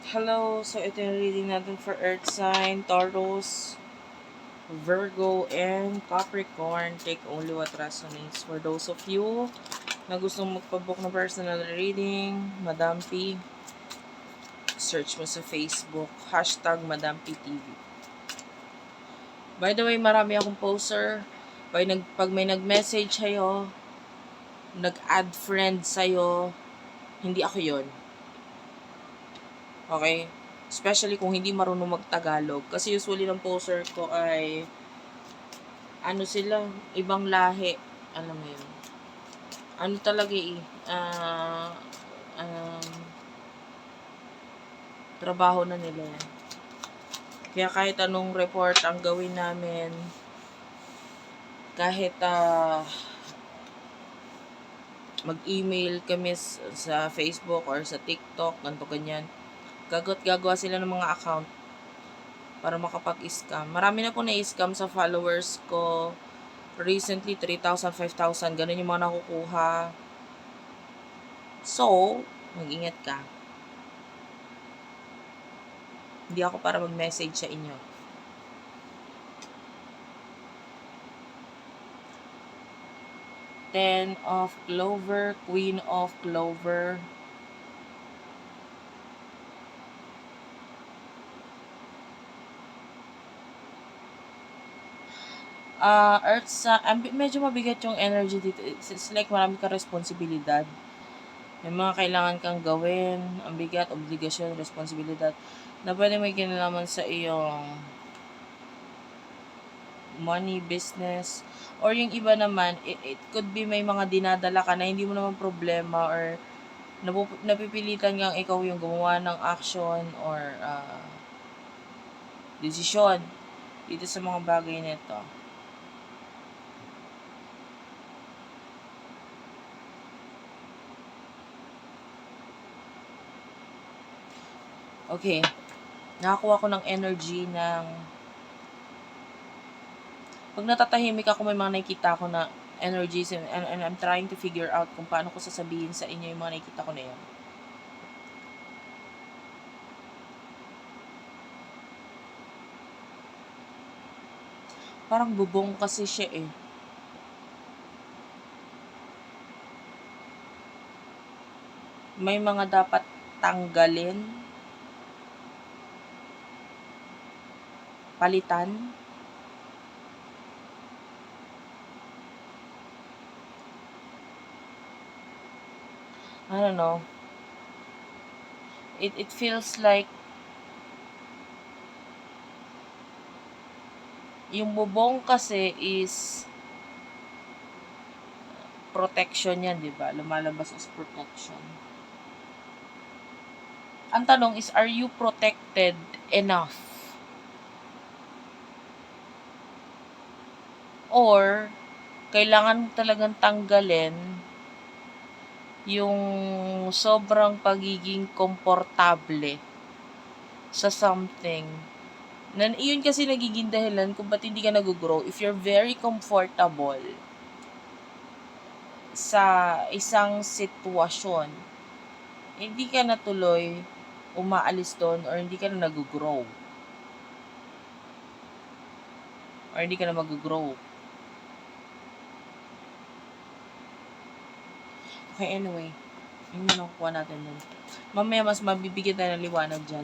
Hello, so ito yung reading natin for Earth sign, Taurus, Virgo, and Capricorn. Take only what resonates. For those of you na gustong magpabook ng personal reading, Madam P, search mo sa Facebook, hashtag Madam P TV. By the way, marami akong poster. Pag may nag-message sa'yo, nag-add friend sa'yo, hindi ako yon. Okay? Especially kung hindi marunong mag-Tagalog. Kasi usually ng poster ko ay ano sila, ibang lahi. Alam mo yun. Ano talaga eh. Trabaho na nila yan. Kaya kahit anong report ang gawin namin, kahit mag-email kami sa Facebook or sa TikTok, ganito ganyan, gagawa sila ng mga account para makapag-scam. Marami na po na-scam sa followers ko. Recently, 3,000, 5,000, ganun yung mga nakukuha. So, mag-ingat ka. Hindi ako para mag-message sa inyo. Ten of Clover, Queen of Clover. Earth sa medyo mabigat yung energy dito. It's like marami kang responsibilidad. May mga kailangan kang gawin, ang bigat, obligasyon, responsibilidad na pwede may kinalaman sa iyong money, business, or yung iba naman, it could be may mga dinadala ka na hindi mo naman problema or napipilitan kang ikaw yung gumawa ng action or desisyon dito sa mga bagay nito. Okay. Nakakuha ko ng energy ng pag natatahimik ako, may mga nakikita ako na energies and I'm trying to figure out kung paano ko sasabihin sa inyo yung mga nakikita ko na yun. Parang bubong kasi siya eh. May mga dapat tanggalin, palitan. I don't know. It feels like yung bubong kasi is protection yan, di ba? Lumalabas as protection. Ang tanong is, are you protected enough? Or, kailangan talagang tanggalin yung sobrang pagiging komportable sa something. Iyon kasi nagiging dahilan kung ba't hindi ka nag-grow. If you're very comfortable sa isang sitwasyon, hindi ka na tuloy umaalis doon or hindi ka na nag-grow. Or hindi ka na mag-grow. Okay, anyway. Yung nakukuha natin dun. Mamaya mas mabibigyan tayo ng liwanag dyan.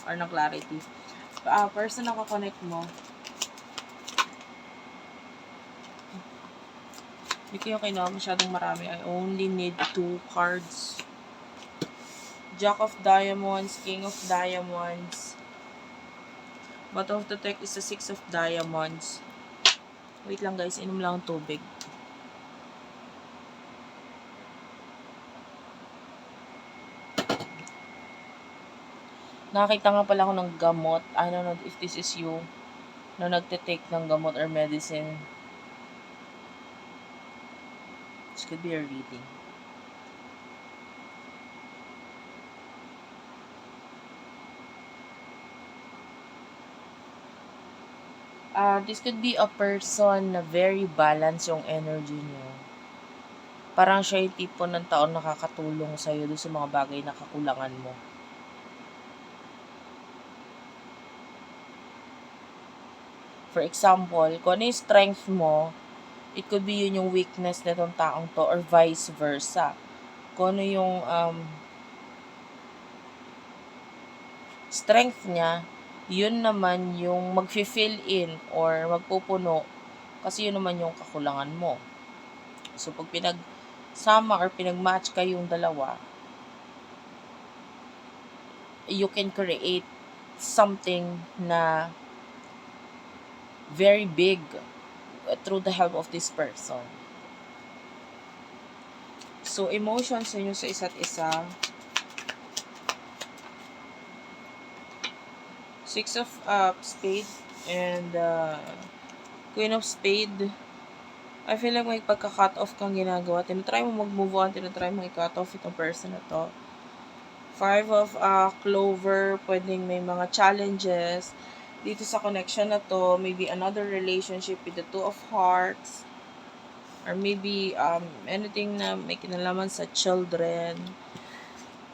Or ng clarity. Person na connect mo. Hindi ko yung kinuha masyadong marami. I only need 2 cards. Jack of Diamonds, King of Diamonds. Bottom of the deck is the 6 of Diamonds. Wait lang guys, inom lang ang tubig. Nakakita nga pala ako ng gamot. I don't know if this is you na nagte-take ng gamot or medicine. This could be a reading. This could be a person na very balanced yung energy niyo. Parang siya yung tipo ng taon nakakatulong sa'yo doon sa mga bagay na kakulangan mo. For example, kung ano yung strength mo, it could be yun yung weakness na itong taong to or vice versa. Kung ano yung strength niya, yun naman yung mag-fill in or magpupuno kasi yun naman yung kakulangan mo. So, pag pinagsama or pinag-match kayong dalawa, you can create something na very big through the help of this person. So, emotions nyo sa isa't isa. Six of Spade and Queen of Spade. I feel like may pagka-cut off kang ginagawa. Tinatry mo mag-move on, tinatry mo i-cut off itong person na to. Five of Clover, pwedeng may mga challenges dito sa connection na to. Maybe another relationship with the Two of Hearts. Or maybe anything na may kinalaman sa children.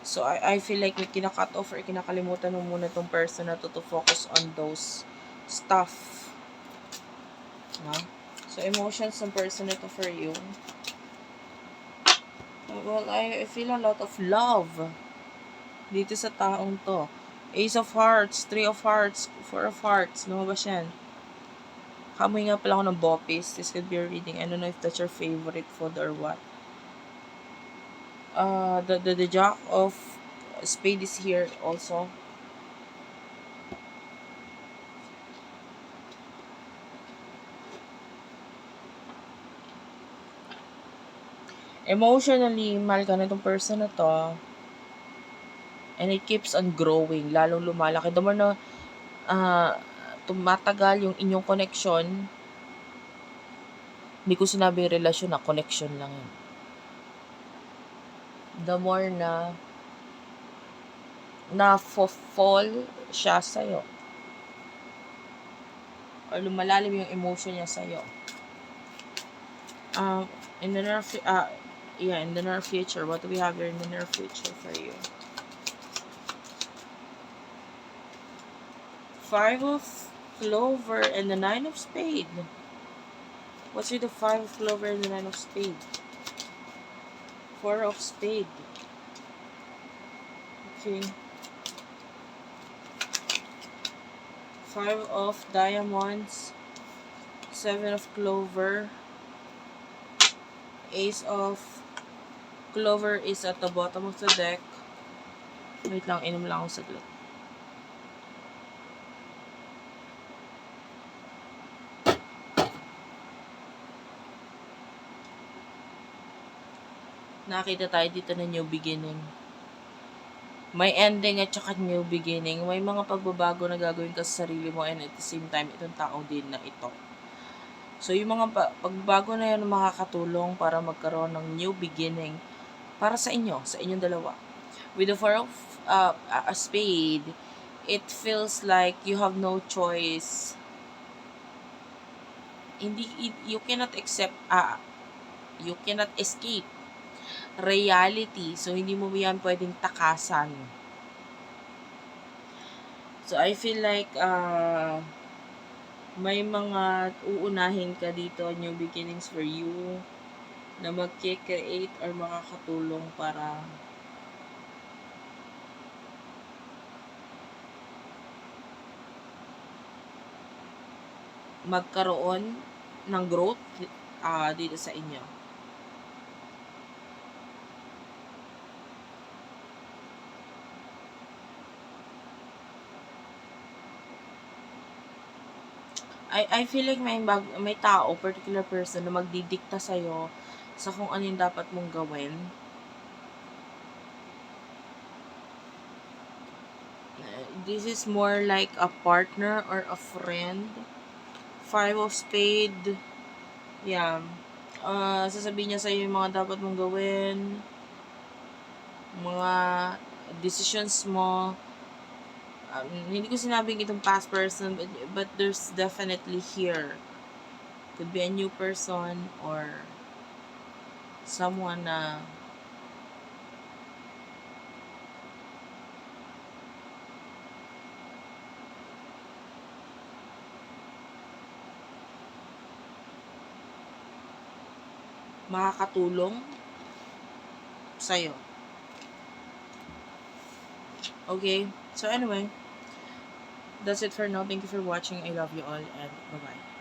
So, I feel like may kina-cut off or kinakalimutan mo muna itong person na to focus on those stuff. No? So, emotions ng person na to for you. Well, I feel a lot of love dito sa taong to. Ace of Hearts, Three of Hearts, Four of Hearts. Lumabas yan. Kamoy nga pala ako ng Bopis. This could be a reading. I don't know if that's your favorite food or what. The Jack of Spade is here also. Emotionally, mahal ka na itong person na to. And it keeps on growing. Lalong lumalaki. The more na tumatagal yung inyong connection, hindi ko sinabi relasyon na connection lang yun. The more na fall siya sa'yo. Or lumalalim yung emotion niya sa'yo. In the near future, what do we have here in the near future for you? Five of Clover and the Nine of Spade. What's with the Five of Clover and the Nine of Spade? Four of Spade. Okay. Five of Diamonds. Seven of Clover. Ace of Clover is at the bottom of the deck. Wait lang, inom lang ako saglit. Nakita tayo dito na new beginning. May ending at saka new beginning. May mga pagbabago na gagawin ka sa sarili mo and at the same time, itong tao din na ito. So, yung mga pagbabago na yun makakatulong para magkaroon ng new beginning para sa inyo, sa inyong dalawa. With the Four of a Spade, it feels like you have no choice. You cannot you cannot escape reality. So, hindi mo yan pwedeng takasan. So, I feel like may mga uunahin ka dito, new beginnings for you, na mag-create or makakatulong para magkaroon ng growth dito sa inyo. I feel like may tao, particular person na magdidikta sa'yo sa kung ano yung dapat mong gawin. This is more like a partner or a friend. Five of Spade. Yeah. Sasabihin niya sa'yo yung mga dapat mong gawin. Mga decisions mo. Hindi ko sinabing itong past person, but there's definitely here. Could be a new person or someone na makakatulong sa'yo. Okay? So anyway, that's it for now. Thank you for watching. I love you all and bye-bye.